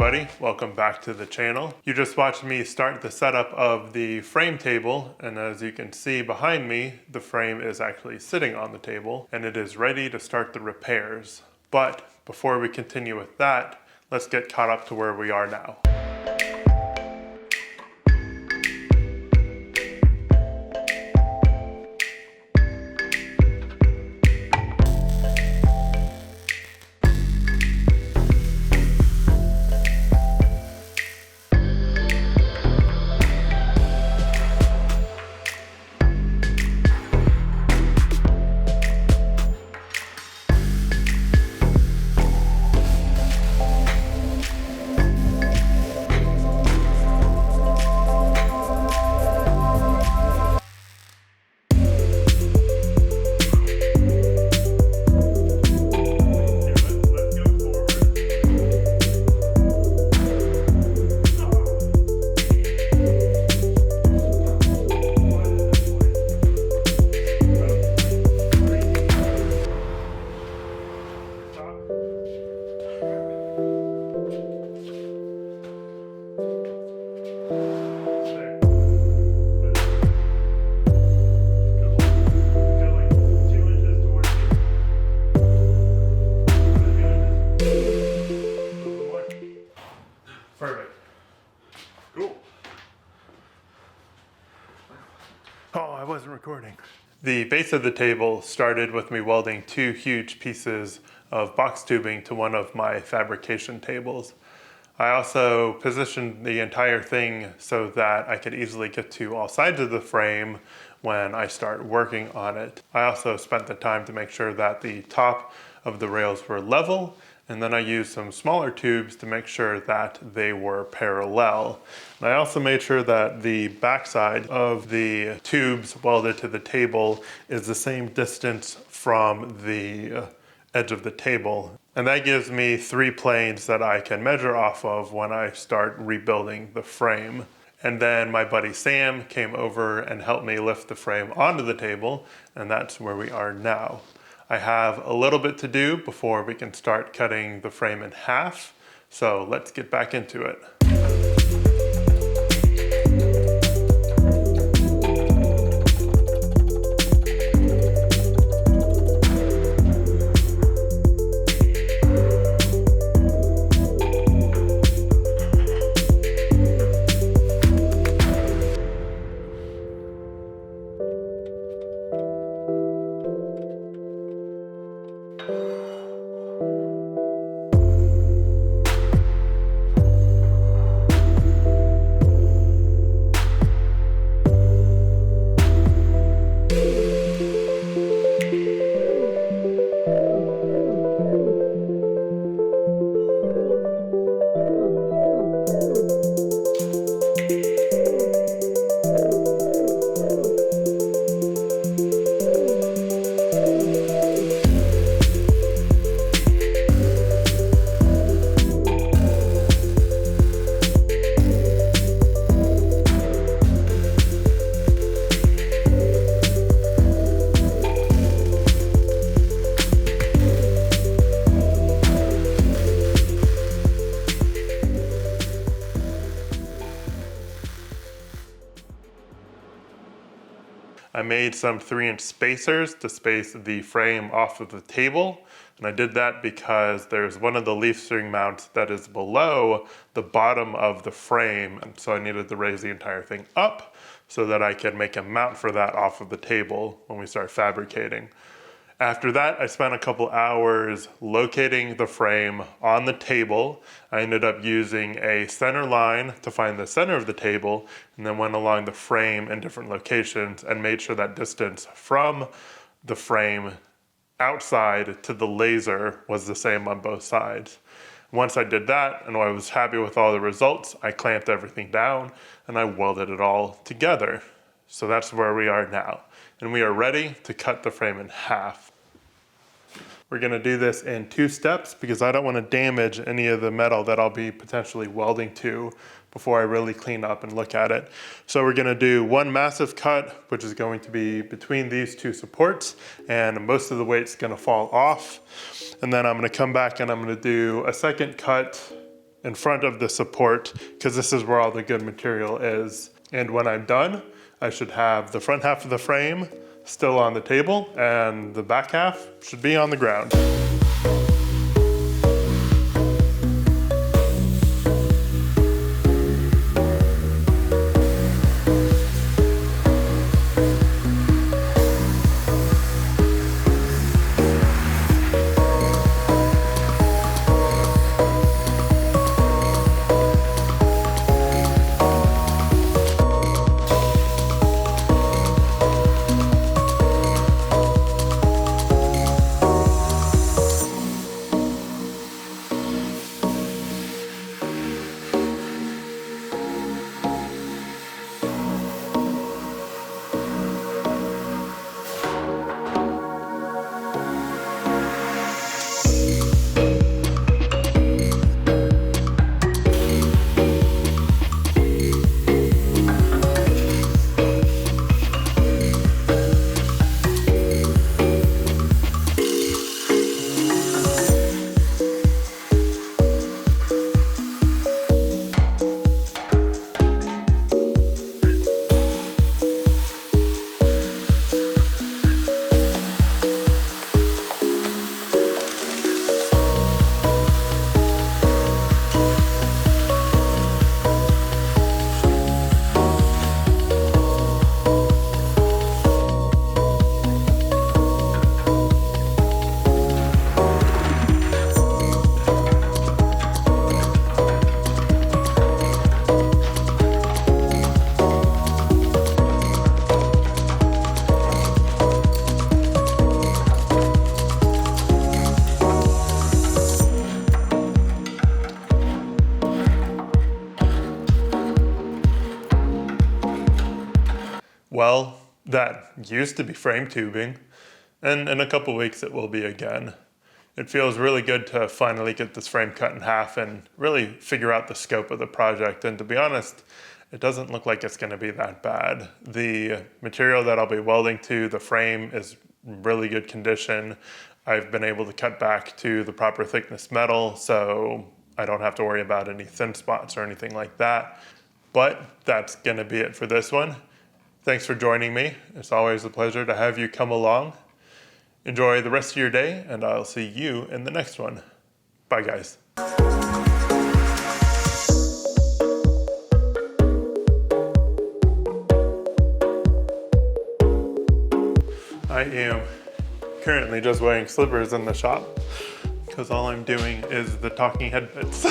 everybody, welcome back to the channel. You just watched me start the setup of the frame table, and as you can see behind me, the frame is actually sitting on the table and it is ready to start the repairs. But before we continue with that, let's get caught up to where we are now. Perfect. Cool. Oh, I wasn't recording. The base of the table started with me welding two huge pieces of box tubing to one of my fabrication tables. I also positioned the entire thing so that I could easily get to all sides of the frame when I start working on it. I also spent the time to make sure that the top of the rails were level, and then I used some smaller tubes to make sure that they were parallel. And I also made sure that the backside of the tubes welded to the table is the same distance from the edge of the table. And that gives me 3 planes that I can measure off of when I start rebuilding the frame. And then my buddy Sam came over and helped me lift the frame onto the table, and that's where we are now. I have a little bit to do before we can start cutting the frame in half, so let's get back into it. I made some 3-inch spacers to space the frame off of the table. And I did that because there's one of the leaf spring mounts that is below the bottom of the frame. And so I needed to raise the entire thing up so that I can make a mount for that off of the table when we start fabricating. After that, I spent a couple hours locating the frame on the table. I ended up using a center line to find the center of the table, and then went along the frame in different locations and made sure that distance from the frame outside to the laser was the same on both sides. Once I did that, and I was happy with all the results, I clamped everything down and I welded it all together. So that's where we are now. And we are ready to cut the frame in half. We're gonna do this in 2 steps because I don't wanna damage any of the metal that I'll be potentially welding to before I really clean up and look at it. So we're gonna do one massive cut, which is going to be between these 2 supports, and most of the weight's gonna fall off. And then I'm gonna come back and I'm gonna do a second cut in front of the support because this is where all the good material is. And when I'm done, I should have the front half of the frame still on the table and the back half should be on the ground. Well, that used to be frame tubing, and in a couple weeks it will be again. It feels really good to finally get this frame cut in half and really figure out the scope of the project. And to be honest, it doesn't look like it's going to be that bad. The material that I'll be welding to the frame is really good condition. I've been able to cut back to the proper thickness metal, so I don't have to worry about any thin spots or anything like that. But that's going to be it for this one. Thanks for joining me. It's always a pleasure to have you come along. Enjoy the rest of your day, and I'll see you in the next one. Bye, guys. I am currently just wearing slippers in the shop because all I'm doing is the talking head bits.